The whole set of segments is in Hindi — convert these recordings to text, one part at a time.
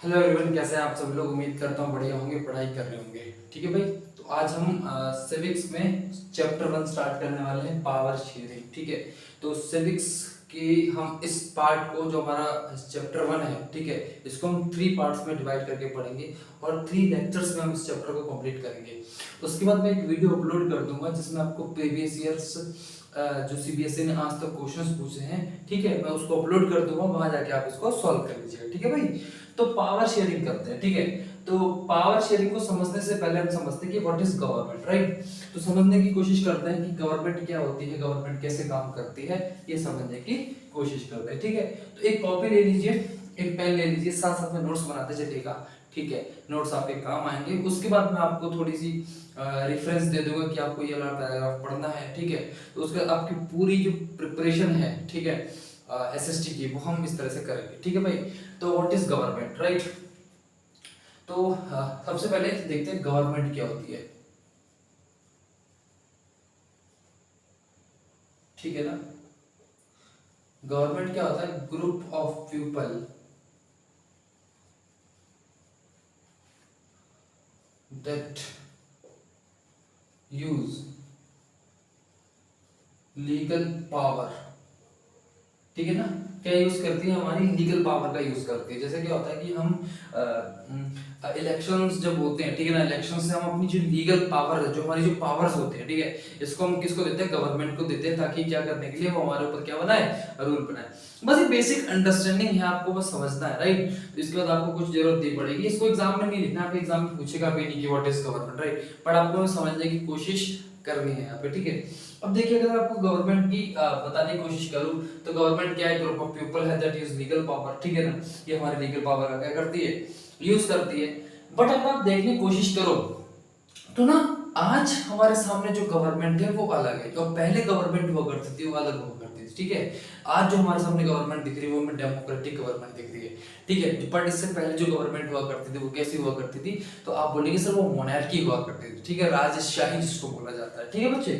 हेलो एवरीवन, कैसे हैं आप सब लोग। उम्मीद करता हूँ बढ़िया होंगे, पढ़ाई कर रहे होंगे। ठीक है भाई, तो आज हम सिविक्स में चैप्टर 1 स्टार्ट करने वाले हैं, पावर शेयरिंग। ठीक है, तो सिविक्स की हम इस पार्ट को, जो हमारा चैप्टर 1 है, ठीक है, इसको हम 3 पार्ट्स में डिवाइड करके पढ़ेंगे और 3 लेक्चर्स में हम इस चैप्टर को कंप्लीट करेंगे। उसके बाद मैं एक वीडियो अपलोड कर दूंगा जिसमें आपको प्रीवियस ईयर्स जो सीबीएसई ने आज तक क्वेश्चंस पूछे हैं, ठीक है, मैं उसको अपलोड कर दूंगा, वहां जाके आप इसको सॉल्व कर लीजिएगा। ठीक है भाई, तो पावर शेयरिंग करते हैं। ठीक है, तो पावर शेयरिंग को समझने से पहले हम समझते हैं कि व्हाट इज गवर्नमेंट, राइट। तो समझने की कोशिश करते हैं कि गवर्नमेंट क्या होती है, गवर्नमेंट कैसे काम करती है, ये समझने की कोशिश करते हैं। ठीक है, तो एक कॉपी ले लीजिए, एक पेन ले लीजिए, साथ साथ में नोट्स बनाते चलिएगा। ठीक है, नोट्स आपके काम आएंगे। उसके बाद मैं आपको थोड़ी सी रेफरेंस दे दूंगा कि आपको ये वाला पैराग्राफ पढ़ना है। ठीक है, तो उसके बाद आपकी पूरी जो प्रिपरेशन है, ठीक है, एसएसटी की, वो हम इस तरह से करेंगे। ठीक है भाई, तो व्हाट इज गवर्नमेंट, राइट। तो सबसे पहले देखते हैं गवर्नमेंट क्या होती है। ठीक है ना, गवर्नमेंट क्या होता है? Group of people that use legal power. ठीक है ना, क्या यूज करती है? हमारी लीगल पावर का यूज करती है। जैसे क्या होता है कि हम इलेक्शंस जब होते हैं, ठीक है ना, इलेक्शन से हम अपनी जो लीगल पावर है, जो हमारी जो पावर्स होते हैं, ठीक है, इसको हम किसको देते हैं? गवर्नमेंट को देते हैं, ताकि क्या करने के लिए? वो हमारे ऊपर क्या बनाए? रूल बनाए। बस ये बेसिक अंडरस्टैंडिंग है, आपको बस समझना है, राइट। तो इसके बाद आपको कुछ जरूरत नहीं पड़ेगी, इसको एग्जाम में नहीं लिखना, आपके एग्जाम में पूछेगा भी नहीं कि व्हाट इज गवर्नमेंट, राइट, पर आपको समझने की कोशिश करनी है यहाँ पे। ठीक है, अब देखिए, अगर आपको गवर्नमेंट की बताने की कोशिश करूं, तो गवर्नमेंट क्या है? ग्रुप ऑफ पीपल है दैट यूज लीगल पावर। ठीक है ना, ये हमारी लीगल पावर का क्या करती है? यूज करती है। बट अगर आप देखने की कोशिश करो तो ना, आज हमारे सामने जो गवर्नमेंट है वो अलग है। जो पहले गवर्नमेंट हुआ करती थी वो अलग हुआ करती थी। ठीक है, आज जो हमारे सामने गवर्नमेंट दिख रही है वो हमें डेमोक्रेटिक गवर्नमेंट दिख रही है। ठीक है, पर इससे पहले जो गवर्नमेंट हुआ करती थी वो कैसी हुआ करती थी? तो आप बोलेंगे सर वो मोनार्की हुआ करती थी। ठीक है, राजशाही जिसको बोला जाता है। ठीक है बच्चे,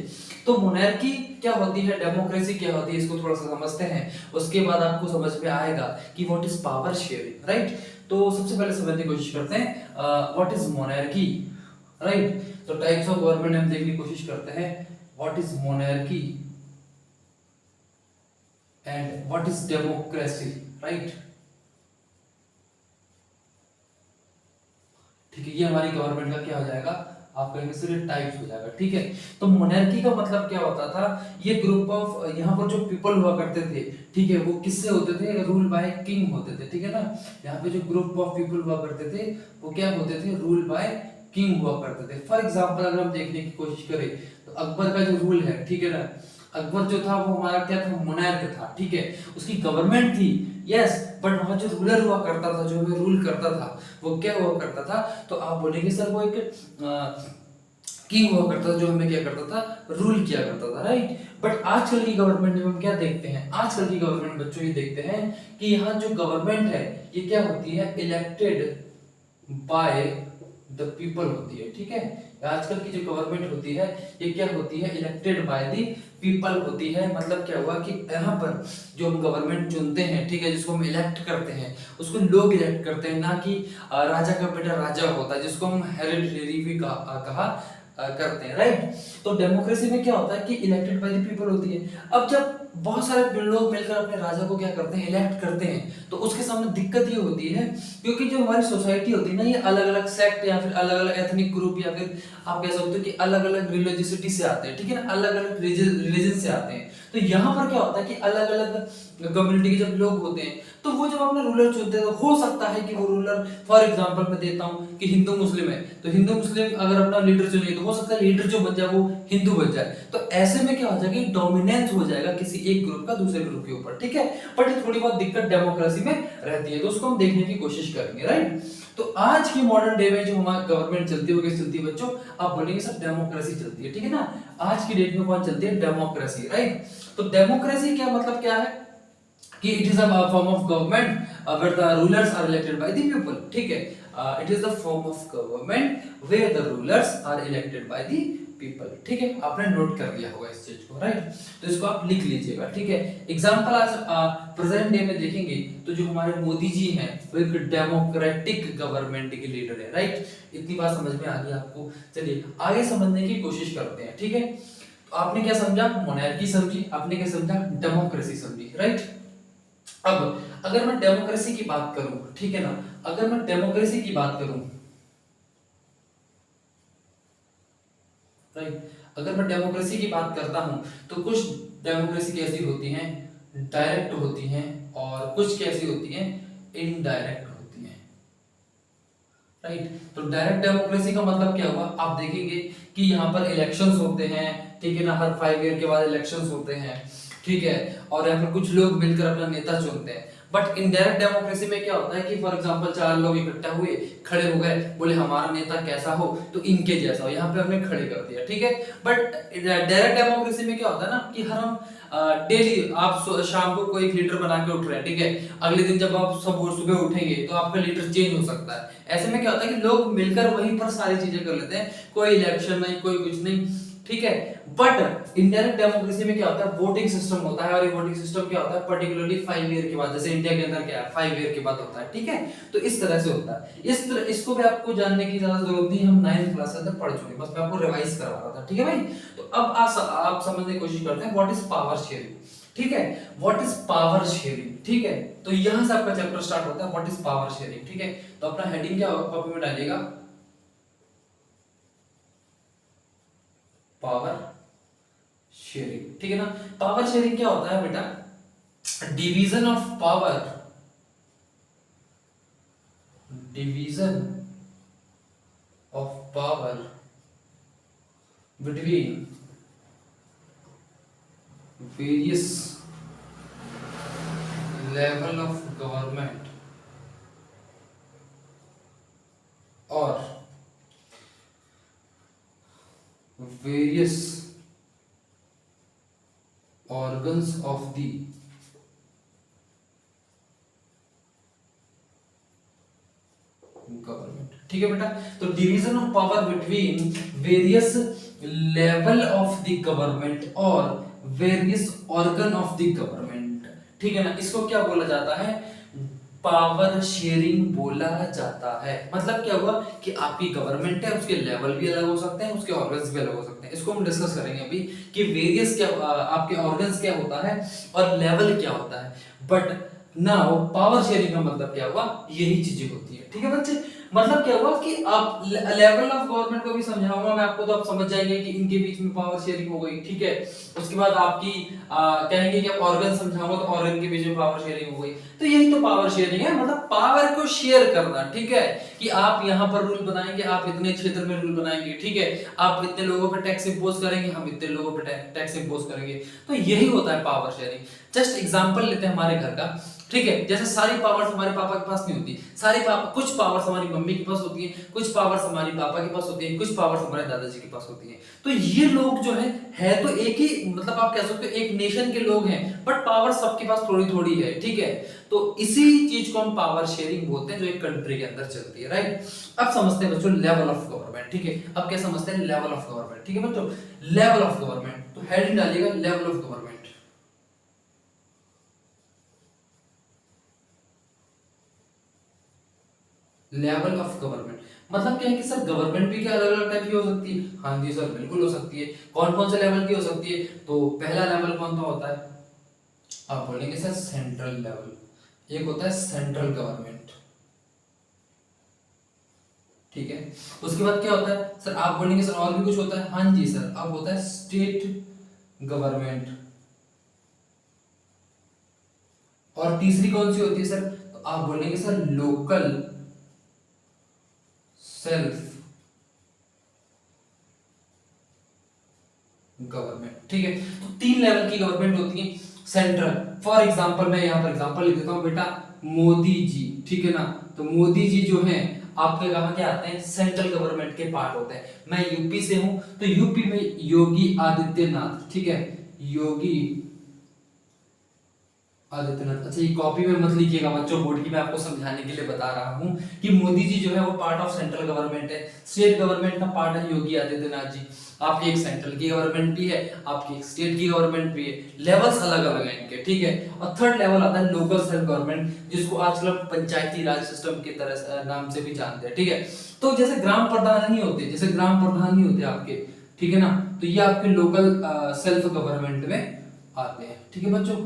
तो मोनार्की क्या होती है, डेमोक्रेसी क्या होती है, इसको थोड़ा सा समझते हैं। उसके बाद आपको समझ में आएगा कि what is power sharing, right. तो सबसे पहले समझने की कोशिश करते हैं व्हाट इज मोनार्की, राइट। तो टाइप्स ऑफ गवर्नमेंट हम देखने की कोशिश करते हैं। What is monarchy and what is democracy, right. ठीक है, ये हमारी गवर्नमेंट का क्या हो जाएगा? आप कहेंगे सर ये टाइप्स हो जाएगा। ठीक है, तो मोनार्की का मतलब क्या होता था? ये ग्रुप ऑफ, यहाँ पर जो पीपल हुआ करते थे, ठीक है, वो किससे होते थे? रूल बाय किंग होते थे। ठीक है ना, यहाँ पे जो ग्रुप ऑफ पीपल हुआ करते थे वो क्या होते थे? रूल बाय किंग हुआ करते थे। फॉर एग्जाम्पल अगर हम देखने की कोशिश करें तो अकबर का जो रूल है, ठीक है ना, अकबर जो था वो हमारा क्या था? मोनार्क था। ठीक है, उसकी गवर्नमेंट थी, यस, बट वहां जो रूलर हुआ करता था, जो हमें रूल करता था, वो क्या हुआ करता था? तो आप बोलेंगे सर वो एक किंग हुआ करता था, जो हमें क्या करता था? रूल किया करता था, राइट। बट आजकल की गवर्नमेंट में हम क्या देखते हैं? आजकल की गवर्नमेंट बच्चों ये देखते हैं कि यहाँ जो गवर्नमेंट है ये क्या होती है? इलेक्टेड बाय द पीपल होती है। ठीक है, आजकल की जो गवर्नमेंट होती है ये क्या होती है? इलेक्टेड बाय द पीपल होती है। मतलब क्या हुआ कि यहाँ पर जो हम गवर्नमेंट चुनते हैं, ठीक है, जिसको हम इलेक्ट करते हैं, उसको लोग इलेक्ट करते हैं, ना कि राजा का बेटा राजा होता है, जिसको हम हेरिडिटरी भी कहा करते हैं, राइट। तो डेमोक्रेसी में क्या होता है कि इलेक्टेड बाय द पीपल होती है। अब जब बहुत सारे लोग मिलकर अपने राजा को क्या करते हैं? इलेक्ट करते हैं, तो उसके सामने दिक्कत ये होती है, क्योंकि जो हमारी सोसाइटी होती है ना, ये अलग अलग सेक्ट या फिर अलग अलग एथनिक ग्रुप या फिर आप कह सकते हो कि अलग अलग रिलीजियसिटी से आते हैं। ठीक है ना, अलग अलग रिलीजन से आते हैं। तो यहाँ पर क्या होता है कि अलग अलग कम्युनिटी के जब लोग होते हैं तो वो जब अपना रूलर चुनते हैं, तो हो सकता है कि वो रूलर, फॉर एग्जांपल मैं देता हूँ कि हिंदू मुस्लिम है, तो हिंदू मुस्लिम अगर अपना लीडर चुने तो हो सकता है लीडर जो बन जाए वो हिंदू बन जाए। तो ऐसे में क्या हो जाएगा? डोमिनेंस हो जाएगा किसी एक ग्रुप का दूसरे ग्रुप के ऊपर। ठीक है, बट थोड़ी बहुत दिक्कत डेमोक्रेसी में रहती है, तो उसको हम देखने की कोशिश करेंगे, राइट। तो आज की मॉडर्न डे में जो हमारी गवर्नमेंट चलती है वो कैसे चलती है बच्चों? आप बोलेंगे सर डेमोक्रेसी चलती है। ठीक है ना, आज की डेट में कौन चलती है? Democracy, right. तो डेमोक्रेसी क्या मतलब क्या है कि it is a form of government where the rulers are elected by the people. ठीक है, it is the form of government where the rulers are elected by the people. ठीक है, आपने नोट कर लिया होगा इस चीज को, राइट। तो इसको आप लिख लीजिएगा, ठीक है। एग्जांपल आज प्रेजेंट डे में देखेंगे तो जो हमारे मोदी जी हैं वो एक डेमोक्रेटिक गवर्नमेंट के लीडर है, राइट। इतनी बात समझ में आ गई आपको। चलिए आगे समझने की कोशिश करते हैं, ठीक है। तो आपने क्या समझा, मोनार्की समझी, आपने क्या समझा, डेमोक्रेसी समझी, राइट। अब अगर मैं डेमोक्रेसी की बात करूं, ठीक है ना, अगर मैं डेमोक्रेसी की बात करूं, राइट, अगर मैं डेमोक्रेसी की बात करता हूं तो कुछ डेमोक्रेसी कैसी होती हैं, डायरेक्ट होती हैं, और कुछ कैसी होती हैं, इनडायरेक्ट होती हैं, राइट। तो डायरेक्ट डेमोक्रेसी का मतलब क्या हुआ, आप देखेंगे कि यहाँ पर इलेक्शंस होते हैं, ठीक है ना, हर 5 ईयर के बाद इलेक्शंस होते हैं, ठीक है, और यहाँ पर कुछ लोग मिलकर अपना नेता चुनते हैं। बट इनडायरेक्ट डेमोक्रेसी में क्या होता है कि फॉर एग्जांपल 4 लोग इकट्ठा हुए, खड़े हो गए, बोले हमारा नेता कैसा हो तो इनके जैसा हो, यहाँ पे हमने खड़े कर दिया, ठीक है। बट डायरेक्ट डेमोक्रेसी में क्या होता है ना कि हर हम डेली आप शाम को कोई एक लीडर बना के उठ रहे हैं, ठीक है, अगले दिन जब आप सब सुबह उठेंगे तो आपका लीडर चेंज हो सकता है। ऐसे में क्या होता है कि लोग मिलकर वहीं पर सारी चीजें कर लेते हैं, कोई इलेक्शन नहीं, कोई कुछ नहीं, ठीक है। बट इनडायरेक्ट डेमोक्रेसी में क्या होता है, वोटिंग सिस्टम होता है, और ये वोटिंग सिस्टम क्या होता है, पर्टिकुलरली 5 ईयर के बाद, जैसे इंडिया के अंदर क्या है 5 ईयर के बाद होता है, ठीक है। तो इस तरह से होता है, इस तरह इसको भी आपको जानने की ज्यादा जरूरत नहीं, हम 9th क्लास के अंदर पढ़ चुके, बस मैं आपको रिवाइज करवा रहा था, ठीक है भाई। तो अब आप समझने की कोशिश करते हैं व्हाट इज पावर शेयरिंग, ठीक है, व्हाट इज पावर शेयरिंग, ठीक है। तो यहां से आपका चैप्टर स्टार्ट होता है, व्हाट इज पावर शेयरिंग, ठीक है। तो अपना हेडिंग क्या कॉपी में डालिएगा, पावर शेयरिंग, ठीक है ना। पावर शेयरिंग क्या होता है बेटा, division of power, division of power between various level of government और various organs of the government, ठीक है बेटा। तो division of power between various level of the government और वेरियस ऑर्गन ऑफ द गवर्नमेंट, ठीक है ना, इसको क्या बोला जाता है, पावर शेयरिंग बोला जाता है। मतलब क्या हुआ कि आपकी गवर्नमेंट है, उसके लेवल भी अलग हो सकते हैं, उसके ऑर्गन्स भी अलग हो सकते हैं, इसको हम डिस्कस करेंगे अभी कि वेरियस क्या, आपके ऑर्गन्स क्या होता है और लेवल क्या होता है। बट नाउ पावर शेयरिंग का मतलब क्या हुआ, यही चीजें होती है, ठीक है बच्चे। मतलब क्या हुआ कि आप लेवल ऑफ गवर्नमेंट को भी समझाऊंगा मैं आपको, तो आप समझ जाएंगे कि इनके बीच में पावर शेयरिंग हो गई, ठीक है। उसके बाद आपकी कहेंगे कि ऑर्गन समझाऊंगा तो ऑर्गन के बीच में पावर शेयरिंग हो गई। तो यही तो पावर शेयरिंग है, मतलब पावर को शेयर करना, ठीक है। कि आप यहाँ पर रूल बनाएंगे, आप इतने क्षेत्र में रूल बनाएंगे, ठीक है, आप इतने लोगों पर टैक्स इंपोज करेंगे, हम इतने लोगों पर टैक्स इंपोज करेंगे। तो यही होता है पावर शेयरिंग। जस्ट एग्जांपल लेते हैं हमारे घर का, ठीक है। जैसे सारी पावर्स हमारे पापा के पास नहीं होती, सारी कुछ पावर्स हमारी मम्मी के पास होती है, कुछ पावर्स हमारी पापा के पास होती है, कुछ पावर्स हमारे दादाजी के पास होती है। तो ये लोग जो है तो एक ही, मतलब आप कह सकते हो एक नेशन के लोग हैं, बट पावर सबके पास थोड़ी थोड़ी है, ठीक है। तो इसी चीज को हम पावर शेयरिंग बोलते हैं जो एक कंट्री के अंदर चलती है, राइट। अब समझते हैं बच्चों लेवल ऑफ गवर्नमेंट, ठीक है। अब क्या समझते हैं लेवल ऑफ गवर्नमेंट, ठीक है बच्चों। लेवल ऑफ गवर्नमेंट, तो हेडिंग डालिएगा level of government. Level of government मतलब क्या है कि सर गवर्नमेंट भी क्या अलग अलग टाइप की हो सकती है, हाँ जी सर बिल्कुल हो सकती है। कौन कौन से लेवल की हो सकती है, तो पहला लेवल कौन सा होता है, आप बोलेंगे सर सेंट्रल लेवल, एक होता है सेंट्रल गवर्नमेंट, ठीक है। उसके बाद क्या होता है सर, आप बोलेंगे सर और भी कुछ होता है, हाँ जी सर, अब होता है स्टेट गवर्नमेंट। और तीसरी कौन सी होती है सर, तो आप बोलेंगे सर लोकल सेल्फ गवर्नमेंट, ठीक है। तो 3 लेवल की गवर्नमेंट होती है। सेंट्रल, फॉर एग्जांपल मैं यहाँ पर एग्जांपल लिख देता हूँ बेटा, मोदी जी, ठीक है ना। तो मोदी जी जो हैं आपके कहाँ के आते हैं, सेंट्रल गवर्नमेंट के पार्ट होते हैं। मैं यूपी से हूं तो यूपी में योगी आदित्यनाथ, ठीक है, योगी आदित्यनाथ। अच्छा ये कॉपी में मत लिखिएगा बच्चों, बोर्ड की मैं आपको समझाने के लिए बता रहा हूं कि मोदी जी जो है वो पार्ट ऑफ सेंट्रल गवर्नमेंट है, स्टेट गवर्नमेंट का पार्ट है योगी आदित्यनाथ जी। आपकी एक सेंट्रल की गवर्नमेंट भी है, आपकी एक स्टेट की गवर्नमेंट भी है, लेवल्स अलग अलग हैं इनके, ठीक है। और थर्ड लेवल आता है लोकल सेल्फ गवर्नमेंट, जिसको आजकल हम पंचायती राज सिस्टम की तरह नाम से भी जानते हैं, ठीक है। तो जैसे ग्राम प्रधान नहीं होते, जैसे ग्राम प्रधान नहीं होते आपके, ठीक है ना, तो ये आपके लोकल सेल्फ गवर्नमेंट में आते हैं, ठीक है बच्चों।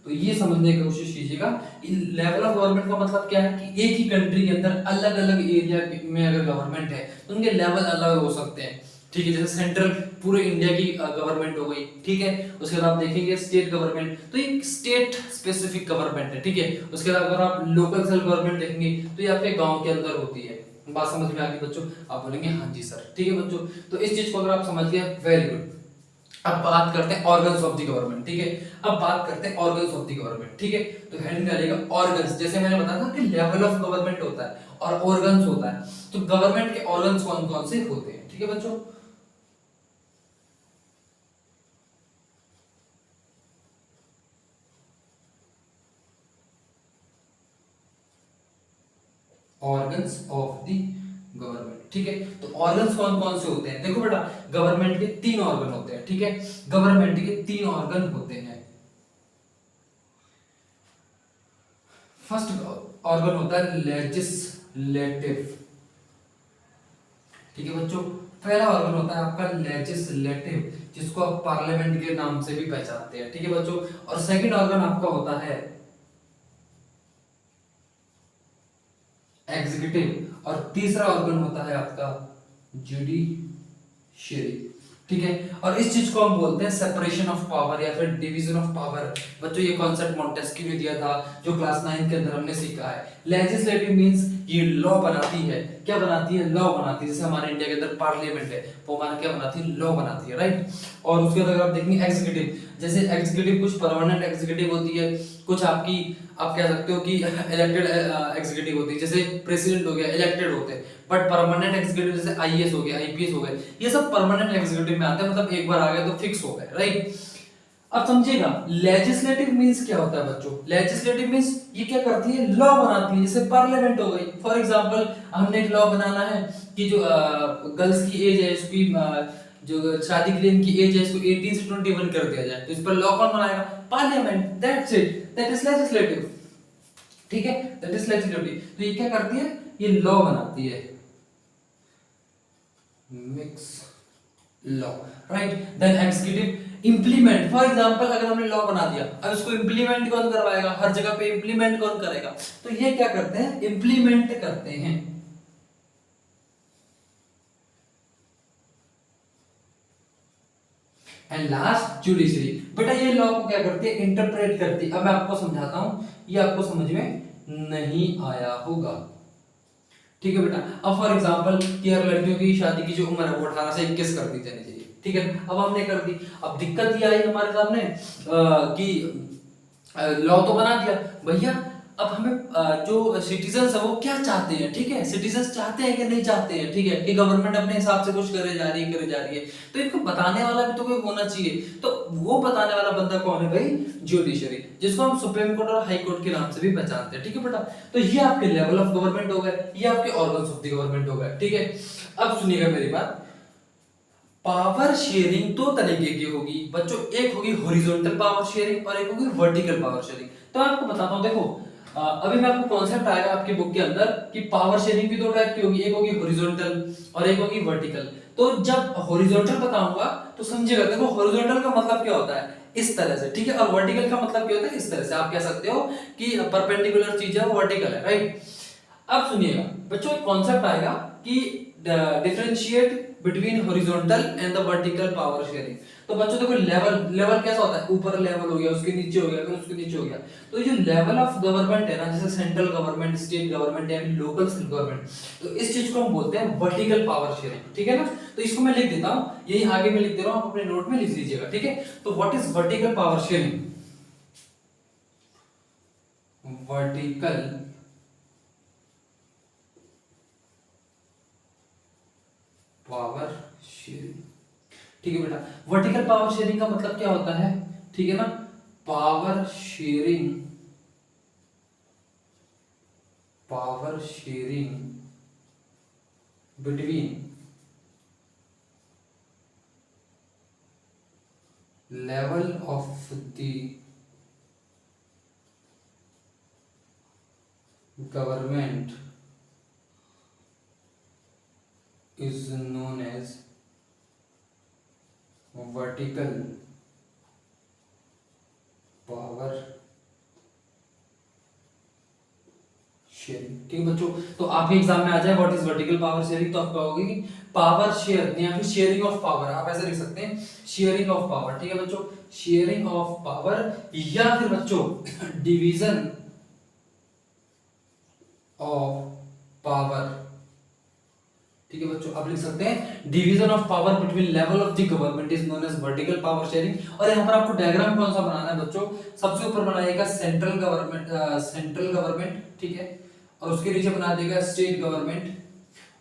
तो ये समझने की कोशिश कीजिएगा, लेवल ऑफ गवर्नमेंट का मतलब क्या है कि एक ही कंट्री के अंदर अलग अलग एरिया में अगर गवर्नमेंट है तो उनके लेवल अलग हो सकते हैं, ठीक है। जैसे सेंट्रल पूरे इंडिया की गवर्नमेंट हो गई, ठीक है। उसके बाद आप देखेंगे स्टेट गवर्नमेंट, तो ये स्टेट स्पेसिफिक गवर्नमेंट है, ठीक है। उसके बाद अगर आप लोकल सेल्फ गवर्नमेंट देखेंगे तो ये आपके गांव के अंदर होती है। बात समझ में आ गई बच्चों? आप बोलेंगे हाँ जी सर, ठीक है बच्चों। तो इस चीज को अगर आप समझ गए, वेरी गुड। अब बात करते हैं ऑर्गन्स ऑफ द गवर्नमेंट, ठीक है। अब बात करते हैं ऑर्गन्स ऑफ द गवर्नमेंट, ठीक है। तो हेडिंग डालेगा ऑर्गन्स, जैसे मैंने बताया था कि लेवल ऑफ गवर्नमेंट होता है और ऑर्गन्स होता है, तो गवर्नमेंट के ऑर्गन्स कौन कौन से होते हैं, ठीक है बच्चों। ऑर्गन्स ऑफ द गवर्नमेंट, ठीक है। तो ऑर्गन्स कौन कौन से होते हैं, देखो बेटा, गवर्नमेंट के 3 ऑर्गन होते हैं, ठीक है। गवर्नमेंट के 3 ऑर्गन होते हैं। फर्स्ट ऑर्गन होता है लेजिस्लेटिव, ठीक है बच्चों। पहला ऑर्गन होता है आपका लेजिस्लेटिव, जिसको आप पार्लियामेंट के नाम से भी पहचानते हैं, ठीक है बच्चों। और सेकंड ऑर्गन आपका होता है एग्जीक्यूटिव, और तीसरा ऑर्गन होता है आपका जुडिशियरी, ठीक है। और इस चीज को हम बोलते हैं सेपरेशन ऑफ पावर या फिर डिवीजन ऑफ पावर। बच्चों ये कॉन्सेप्ट मॉन्टेस्क्यू ने दिया था, जो क्लास 9 के अंदर हमने सीखा है। लेजिस्लेटिव मींस ये लॉ बनाती है, क्या बनाती है, लॉ बनाती है। जैसे हमारे इंडिया के अंदर पार्लियामेंट है, वो हमारा क्या बनाती है, लॉ बनाती है, राइट। और उसके बाद अगर आप देखेंगे एग्जीक्यूटिव, जैसे एग्जीक्यूटिव कुछ परमानेंट एग्जीक्यूटिव होती है, कुछ आपकी आप कह सकते हो कि इलेक्टेड एग्जीक्यूटिव होती है, जैसे प्रेसिडेंट हो गया, इलेक्टेड होते हैं। बट परमानेंट एग्जीक्यूटिव जैसे आईएएस हो गया, आईपीएस हो गए, ये सब परमानेंट एग्जीक्यूटिव में आते हैं, मतलब एक बार आ गए तो फिक्स हो गए, राइट। अब समझिएगा लेजिस्लेटिव मींस क्या होता है बच्चों। लेजिस्लेटिव मींस ये क्या करती है, लॉ बनाती है, जैसे पार्लियामेंट हो गई। फॉर एग्जांपल हमने एक लॉ बनाना है कि जो गर्ल्स की एज है इसकी जो शादी के लिए इनकी एज है इसको 18 से 21 कर दिया जाए, तो इस पर लॉ कौन बनाएगा, parliament. That's it, that is legislative, ठीक है, दैट इज लेजिस्लेटिव। तो ये क्या करती है, ये लॉ बनाती है, mix law, right. Then executive implement, for example अगर हमने लॉ बना दिया, अब इसको इंप्लीमेंट कौन करवाएगा, हर जगह पे इंप्लीमेंट कौन करेगा, तो ये क्या करते हैं, इंप्लीमेंट करते हैं। एंड लास्ट जुडिशरी, बेटा ये लॉ को क्या करती है, इंटरप्रेट करती है। अब मैं आपको समझाता हूं, ये आपको समझ में नहीं आया होगा, ठीक है बेटा। अब फॉर एग्जांपल कि यार लड़कियों की शादी की जो उम्र है वो 18 से 21 कर दी जानी चाहिए, ठीक है। अब हमने कर दी, अब दिक्कत ये आई हमारे सामने कि लॉ तो बना दिया भैया, अब हमें जो सिटीजन्स है वो क्या चाहते हैं, ठीक है, सिटीजन्स चाहते हैं कि नहीं चाहते हैं, ठीक है, कि गवर्नमेंट अपने हिसाब से कुछ करे जा रही है, करे जा रही है, तो इनको बताने वाला भी तो कोई होना चाहिए। तो वो बताने वाला बंदा कौन है भाई, जुडिशरी, जिसको हम सुप्रीम कोर्ट और हाई कोर्ट के नाम से भी पहचानते हैं, ठीक है बेटा। तो ये आपके लेवल ऑफ गवर्नमेंट हो गए, ये आपके ऑर्गन्स ऑफ द गवर्नमेंट हो गए, ठीक है। अब सुनिएगा मेरी बात, पावर शेयरिंग दो तरीके की होगी बच्चों, एक होगी हॉरिजॉन्टल पावर शेयरिंग और एक होगी वर्टिकल पावर शेयरिंग। तो मैं आपको बताता हूं, देखो अभी मैं आपको कॉन्सेप्ट आएगा आपकी बुक के अंदर कि पावर शेयरिंग भी दो टाइप की होगी, एक होगी हॉरिजॉन्टल और एक होगी वर्टिकल। तो जब हॉरिजॉन्टल बताऊंगा तो समझिएगा, देखो हॉरिजॉन्टल का मतलब क्या होता है, इस तरह से, ठीक है, और वर्टिकल का मतलब क्या होता है, इस तरह से। आप कह सकते हो कि परपेंडिकुलर चीज है वो वर्टिकल है, राइट। अब सुनिएगा बच्चों, एक कॉन्सेप्ट आएगा कि differentiate between horizontal and the vertical power sharing. तो बच्चों देखो, लेवल लेवल कैसा होता है, ऊपर लेवल हो गया, उसके नीचे हो गया, फिर उसके नीचे हो गया। तो ये जो लेवल ऑफ गवर्नमेंट है ना, जैसे सेंट्रल गवर्नमेंट, स्टेट गवर्नमेंट या लोकल गवर्नमेंट, तो इस चीज को हम बोलते हैं वर्टिकल पावर शेयरिंग, ठीक है ना। तो इसको मैं लिख देता हूं, यही आगे मैं लिख दे रहा हूं, आप अपने नोट में लिख लीजिएगा, ठीक है। तो what is vertical power sharing, vertical power sharing, ठीक है बेटा। वर्टिकल पावर शेयरिंग का मतलब क्या होता है, ठीक है ना, power sharing, power sharing between level of the government is known as vertical power sharing. ठीक है बच्चों, तो आपके एग्जाम में आ जाए what is vertical power sharing, तो आप कहोगे कि पावर शेयर या फिर शेयरिंग ऑफ पावर, आप ऐसे लिख सकते हैं शेयरिंग ऑफ पावर। ठीक है बच्चों, शेयरिंग ऑफ पावर, या फिर बच्चों डिवीजन ऑफ पावर। ठीक है बच्चों, आप लिख सकते हैं division of power between level of the government is known as vertical power sharing. और यहाँ पर आपको डायग्राम कौन सा बनाना है बच्चों, सबसे ऊपर बनाइएगा सेंट्रल गवर्नमेंट, ठीक है, और उसके नीचे बना दीजिएगा स्टेट गवर्नमेंट,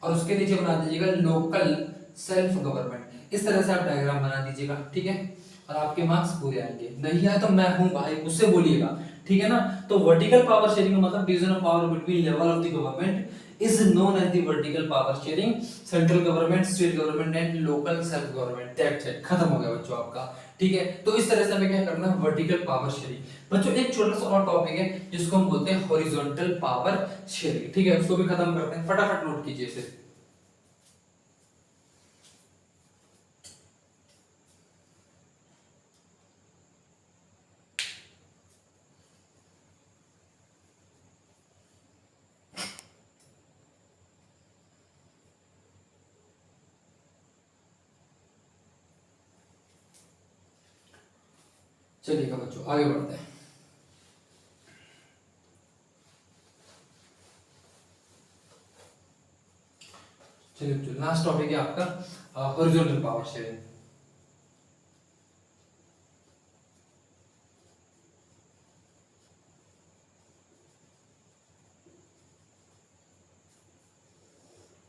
और उसके नीचे बना दीजिएगा लोकल सेल्फ गवर्नमेंट। इस तरह से आप डायग्राम बना दीजिएगा, ठीक है, और आपके मार्क्स पूरे आएंगे। नहीं आए तो मैं हूं भाई, मुझसे बोलिएगा, ठीक है ना। तो वर्टिकल पावर शेयरिंग का मतलब division of power between level of the government is known as the vertical power sharing, central government, state government and local self government। that's it, खत्म हो गया बच्चों आपका। ठीक है, तो इस तरह से हमें क्या करना है, वर्टिकल पावर शेयरिंग। बच्चों एक छोटा सा और टॉपिक है जिसको हम बोलते हैं हॉरिजॉन्टल पावर शेयरिंग। ठीक है, उसको भी खत्म करते हैं, फटाफट नोट कीजिए इसे। चलिएगा बच्चों आगे बढ़ते हैं। चलिए बच्चों लास्ट टॉपिक है आपका हॉरिजॉन्टल पावर शेयरिंग।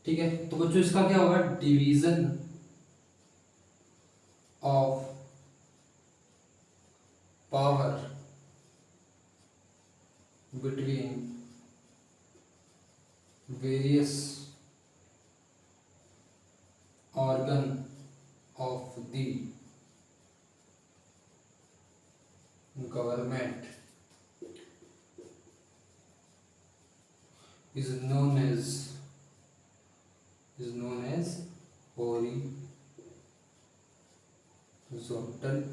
ठीक है, तो बच्चों इसका क्या होगा, division of power between various organ of the government is known as horizontal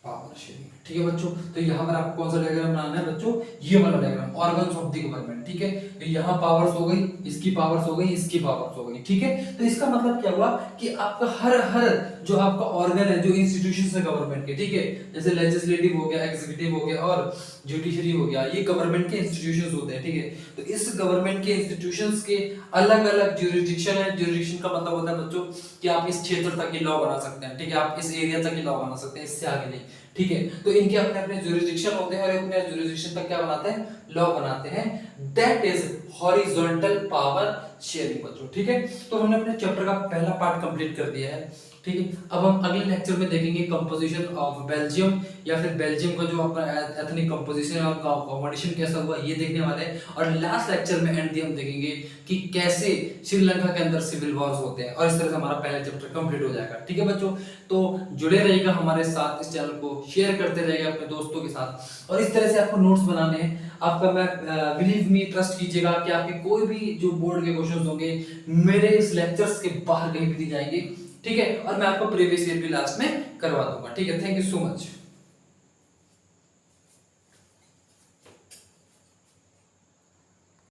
power sharing. ठीक है बच्चों, तो यहाँ पर आपको कौन सा डायग्राम बनाना है बच्चों, ये वाला diagram, organs of the government. ठीक है, तो यहाँ पावर्स हो गई, इसकी पावर्स हो गई, इसकी पावर्स हो गई। ठीक है, तो इसका मतलब क्या हुआ कि आपका हर जो आपका ऑर्गन है, जो इंस्टीट्यूशन है गवर्नमेंट के, ठीक है, जैसे लेजिस्लेटिव हो गया, एग्जीक्यूटिव हो गया और जुडिशरी हो गया, ये गवर्नमेंट के इंस्टीट्यूशंस होते हैं। ठीक है, तो इस गवर्नमेंट के इंस्टीट्यूशंस के अलग अलग ज्यूरिसडिक्शन है। ज्यूरिसडिक्शन का मतलब होता है बच्चों कि आप इस क्षेत्र तक की लॉ बना सकते हैं। ठीक है, आप इस एरिया तक की लॉ बना सकते हैं, इससे आगे नहीं। ठीक है, तो इनके अपने अपने ज्यूरिसडिक्शन होते हैं और अपने ज्यूरिसडिक्शन तक क्या बनाते हैं, लॉ बनाते हैं। That is horizontal power sharing बच्चों। ठीक है, तो हमने अपने चैप्टर का पहला पार्ट कंप्लीट कर दिया है। ठीक है, अब हम अगले लेक्चर में देखेंगे कंपोजिशन ऑफ बेल्जियम, या फिर बेल्जियम का जो अपना एथनिक कंपोजिशन है और कॉम्बिनेशन कैसा हुआ, ये देखने वाले हैं। और लास्ट लेक्चर में एंड हम देखेंगे कि कैसे श्रीलंका के अंदर सिविल वॉर्स होते हैं, और इस तरह से हमारा पहला चैप्टर कंप्लीट हो जाएगा। ठीक है बच्चों, तो जुड़े रहिएगा हमारे साथ, इस चैनल को शेयर करते रहिएगा अपने दोस्तों के साथ। और इस तरह से आपको नोट्स बनाने हैं। आपका मैं बिलीव मी, ट्रस्ट कीजिएगा कि आपके कोई भी जो बोर्ड के क्वेश्चंस होंगे मेरे इस लेक्चर्स के बाहर कहीं भी नहीं जाएंगे। ठीक है, और मैं आपको प्रीवियस ईयर भी लास्ट में करवा दूंगा। ठीक है, थैंक यू सो मच।